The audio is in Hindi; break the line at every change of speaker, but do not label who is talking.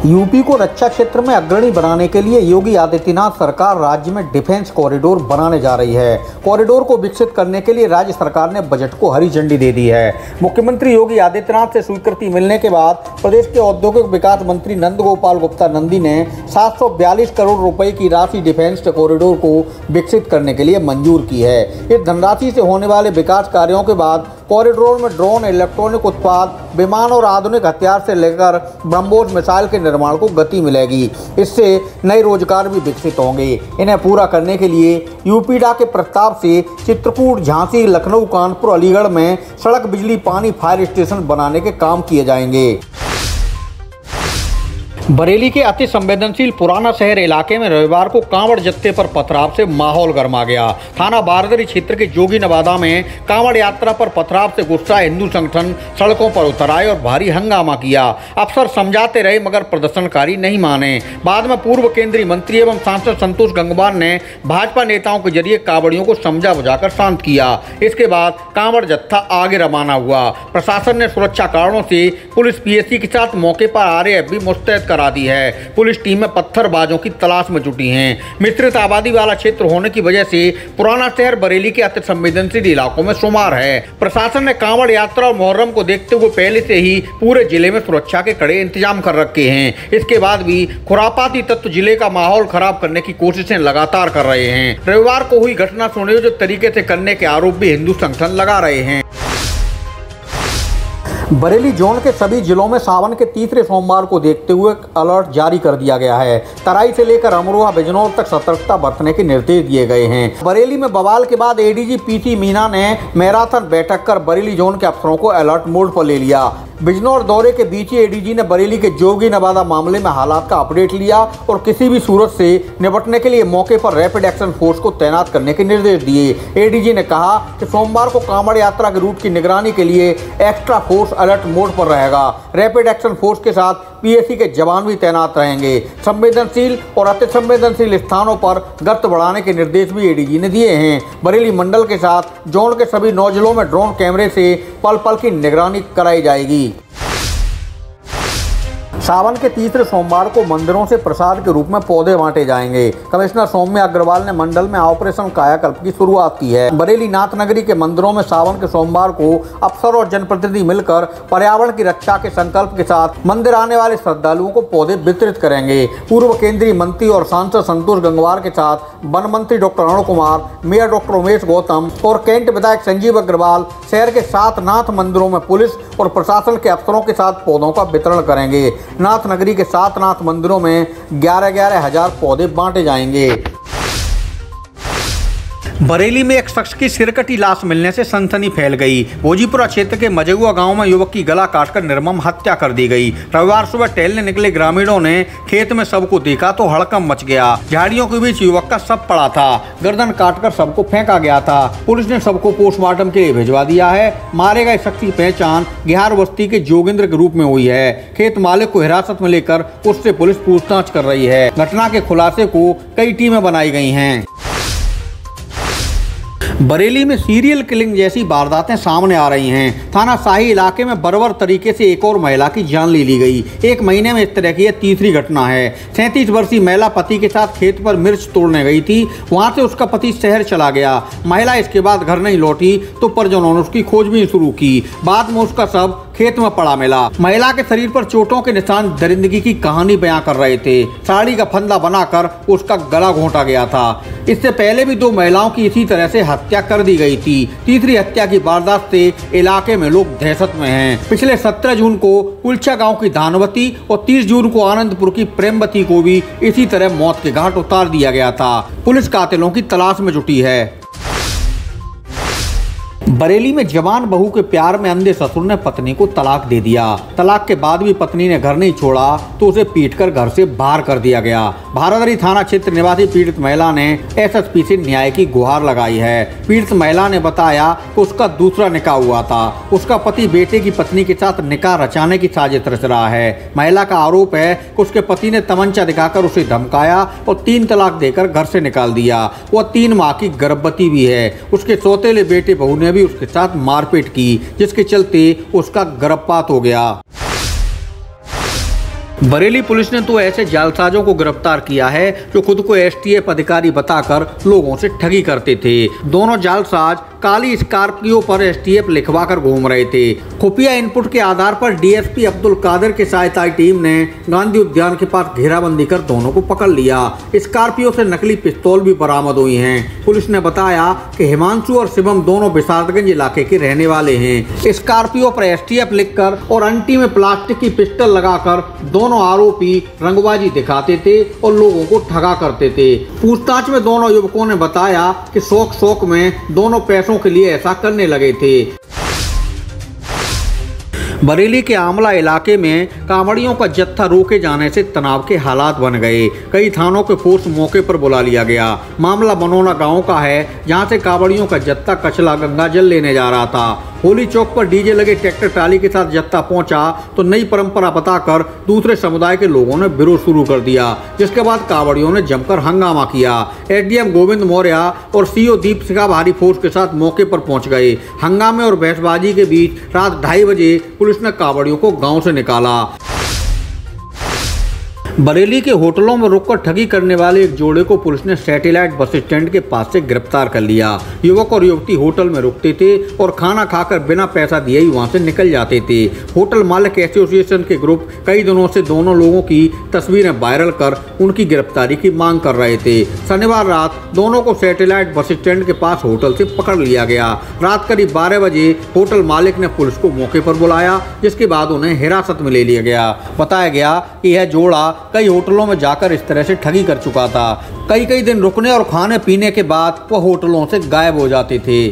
यूपी को रक्षा क्षेत्र में अग्रणी बनाने के लिए योगी आदित्यनाथ सरकार राज्य में डिफेंस कॉरिडोर बनाने जा रही है। कॉरिडोर को विकसित करने के लिए राज्य सरकार ने बजट को हरी झंडी दे दी है। मुख्यमंत्री योगी आदित्यनाथ से स्वीकृति मिलने के बाद प्रदेश के औद्योगिक विकास मंत्री नंद गोपाल गुप्ता नंदी ने 742 करोड़ रुपए की राशि डिफेंस कॉरिडोर को विकसित करने के लिए मंजूर की है। इस धनराशि से होने वाले विकास कार्यों के बाद कॉरिडोर में ड्रोन, इलेक्ट्रॉनिक उत्पाद, विमान और आधुनिक हथियार से लेकर ब्रह्मोस मिसाइल के निर्माण को गति मिलेगी। इससे नए रोजगार भी विकसित होंगे। इन्हें पूरा करने के लिए यूपीडा के प्रस्ताव से चित्रकूट, झांसी, लखनऊ, कानपुर, अलीगढ़ में सड़क, बिजली, पानी, फायर स्टेशन बनाने के काम किए जाएंगे। बरेली के अति संवेदनशील पुराना शहर इलाके में रविवार को कांवड़ जत्थे पर पथराव से माहौल गर्मा गया। थाना बारदरी क्षेत्र के जोगी नवादा में कांवड़ यात्रा पर पथराव से गुस्सा हिंदू संगठन सड़कों पर उतर आए और भारी हंगामा किया। अफसर समझाते रहे मगर प्रदर्शनकारी नहीं माने। बाद में पूर्व केंद्रीय मंत्री एवं सांसद संतोष गंगवार ने भाजपा नेताओं के जरिए कांवड़ियों को समझा बुझाकर शांत किया। इसके बाद कांवड़ जत्था आगे रवाना हुआ। प्रशासन ने सुरक्षा कारणों से पुलिस पीएसी के साथ मौके पर RAF भी मुस्तैद करा दी है। पुलिस टीमें पत्थरबाजों की तलाश में जुटी हैं। मिश्रित आबादी वाला क्षेत्र होने की वजह से पुराना शहर बरेली के अति संवेदनशील इलाकों में शुमार है। प्रशासन ने कांवड़ यात्रा और मुहर्रम को देखते हुए पहले से ही पूरे जिले में सुरक्षा के कड़े इंतजाम कर रखे हैं। इसके बाद भी खुरापाती तत्व जिले का माहौल खराब करने की कोशिशें लगातार कर रहे हैं। रविवार को हुई घटना सुनियोजित तरीके से करने के आरोप भी हिंदू संगठन लगा रहे हैं। बरेली जोन के सभी जिलों में सावन के तीसरे सोमवार को देखते हुए अलर्ट जारी कर दिया गया है। तराई से लेकर अमरोहा, बिजनौर तक सतर्कता बरतने के निर्देश दिए गए हैं। बरेली में बवाल के बाद ADG PC मीना ने मैराथन बैठक कर बरेली जोन के अफसरों को अलर्ट मोड पर ले लिया। बिजनौर दौरे के बीच ही ADG ने बरेली के जोगी नवादा मामले में हालात का अपडेट लिया और किसी भी सूरत से निपटने के लिए मौके पर रैपिड एक्शन फोर्स को तैनात करने के निर्देश दिए। ADG ने कहा कि सोमवार को कांवड़ यात्रा के रूट की निगरानी के लिए एक्स्ट्रा फोर्स अलर्ट मोड पर रहेगा। रैपिड एक्शन फोर्स के साथ PSC के जवान भी तैनात रहेंगे। संवेदनशील और अति संवेदनशील स्थानों पर गश्त बढ़ाने के निर्देश भी ADG ने दिए हैं। बरेली मंडल के साथ जोन के सभी 9 जिलों में ड्रोन कैमरे से पल पल की निगरानी कराई जाएगी। सावन के तीसरे सोमवार को मंदिरों से प्रसाद के रूप में पौधे बांटे जाएंगे। कमिश्नर सौम्या अग्रवाल ने मंडल में ऑपरेशन कायाकल्प की शुरुआत की है। बरेली नाथ नगरी के मंदिरों में सावन के सोमवार को अफसर और जनप्रतिनिधि मिलकर पर्यावरण की रक्षा के संकल्प के साथ मंदिर आने वाले श्रद्धालुओं को पौधे वितरित करेंगे। पूर्व केंद्रीय मंत्री और सांसद संतोष गंगवार के साथ वन मंत्री doctor Arun Kumar, mayor doctor Umesh Gautam और कैंट विधायक संजीव अग्रवाल शहर के 7 नाथ मंदिरों में पुलिस और प्रशासन के अफसरों के साथ पौधों का वितरण करेंगे। नाथ नगरी के 7 नाथ मंदिरों में 11,000 पौधे बांटे जाएंगे। बरेली में एक शख्स की सिरकटी लाश मिलने से सनसनी फैल गई। भोजीपुरा क्षेत्र के मजेगुआ गांव में युवक की गला काटकर निर्मम हत्या कर दी गई। रविवार सुबह टहलने निकले ग्रामीणों ने खेत में शव को देखा तो हड़कंप मच गया। झाड़ियों के बीच युवक का शव पड़ा था। गर्दन काटकर शव को फेंका गया था। पुलिस ने शव को पोस्टमार्टम के लिए भिजवा दिया है। मारे गए शख्स की पहचान गिहार बस्ती के जोगिंद्र के रूप में हुई है। खेत मालिक को हिरासत में लेकर उससे पुलिस पूछताछ कर रही है। घटना के खुलासे को कई टीमें बनाई गई हैं। बरेली में सीरियल किलिंग जैसी वारदातें सामने आ रही हैं। थाना शाही इलाके में बर्बर तरीके से एक और महिला की जान ले ली गई। एक महीने में इस तरह की यह तीसरी घटना है। 37 वर्षीय महिला पति के साथ खेत पर मिर्च तोड़ने गई थी। वहां से उसका पति शहर चला गया। महिला इसके बाद घर नहीं लौटी तो परिजनों ने उसकी खोजबीन शुरू की। बाद में उसका शव खेत में पड़ा मिला। महिला के शरीर पर चोटों के निशान दरिंदगी की कहानी बयां कर रहे थे। साड़ी का फंदा बनाकर उसका गला घोंटा गया था। इससे पहले भी 2 महिलाओं की इसी तरह से हत्या कर दी गई थी। तीसरी हत्या की वारदात से इलाके में लोग दहशत में हैं। पिछले 17 जून को कुलचा गांव की धानवती और 30 जून को आनंदपुर की प्रेमवती को भी इसी तरह मौत के घाट उतार दिया गया था। पुलिस कातिलों की तलाश में जुटी है। बरेली में जवान बहू के प्यार में अंधे ससुर ने पत्नी को तलाक दे दिया। तलाक के बाद भी पत्नी ने घर नहीं छोड़ा तो उसे पीटकर घर से बाहर कर दिया गया। भारदरी थाना क्षेत्र निवासी पीड़ित महिला ने SSP से न्याय की गुहार लगाई है। पीड़ित महिला ने बताया कि उसका दूसरा निकाह हुआ था। उसका पति बेटे की पत्नी के साथ निकाह रचाने की साजिश रच रहा है। महिला का आरोप है कि उसके पति ने तमंचा दिखाकर उसे धमकाया और 3 तलाक देकर घर से निकाल दिया। वह 3 माह की गर्भवती भी है। उसके सौतेले बेटे बहू ने भी उसके साथ मारपीट की, जिसके चलते उसका गर्भपात हो गया। बरेली पुलिस ने तो ऐसे जालसाजों को गिरफ्तार किया है जो खुद को एसटीएफ अधिकारी बताकर लोगों से ठगी करते थे। दोनों जालसाज काली स्कॉर्पियो पर एसटीएफ लिखवाकर घूम रहे थे। खुफिया इनपुट के आधार पर डीएसपी अब्दुल कादिर की सहायता टीम ने गांधी उद्यान के पास घेराबंदी कर दोनों को पकड़ लिया। स्कॉर्पियो से नकली पिस्तौल भी बरामद हुई हैं। पुलिस ने बताया कि हिमांशु और शिवम दोनों बिसारतगंज इलाके के रहने वाले हैं। स्कॉर्पियो पर एसटीएफ लिखकर और अंटी में प्लास्टिक की पिस्टल लगाकर दोनों आरोपी रंगबाजी दिखाते थे और लोगों को ठगा करते थे। पूछताछ में दोनों युवकों ने बताया कि शौक में दोनों पैसों के लिए ऐसा करने लगे थे। बरेली के आमला इलाके में कांवड़ियों का जत्था रोके जाने से तनाव के हालात बन गए। कई थानों के फोर्स मौके पर बुला लिया गया। मामला बनोना गांव का है, जहां से कांवड़ियों का जत्था कचला गंगा जल लेने जा रहा था। होली चौक पर डीजे लगे ट्रैक्टर ट्राली के साथ जत्था पहुंचा तो नई परंपरा बताकर दूसरे समुदाय के लोगों ने विरोध शुरू कर दिया, जिसके बाद कांवड़ियों ने जमकर हंगामा किया। एसडीएम गोविंद मौर्य और सीओ दीप सिंह भारी फोर्स के साथ मौके पर पहुंच गए। हंगामे और बहसबाजी के बीच रात 2:30 बजे पुलिस ने कांवड़ियों को गांव से निकाला। बरेली के होटलों में रुककर ठगी करने वाले एक जोड़े को पुलिस ने सैटेलाइट बस स्टैंड के पास से गिरफ्तार कर लिया। युवक और युवती होटल में रुकते थे और खाना खाकर बिना पैसा दिए ही वहां से निकल जाते थे। होटल मालिक एसोसिएशन के ग्रुप कई दिनों से दोनों लोगों की तस्वीरें वायरल कर उनकी गिरफ्तारी की मांग कर रहे थे। शनिवार रात दोनों को सैटेलाइट बस स्टैंड के पास होटल से पकड़ लिया गया। रात करीब 12 बजे होटल मालिक ने पुलिस को मौके पर बुलाया, जिसके बाद उन्हें हिरासत में ले लिया गया। बताया गया कि यह जोड़ा कई होटलों में जाकर इस तरह से ठगी कर चुका था। कई दिन रुकने और खाने पीने के बाद वह होटलों से गायब हो जाते थे।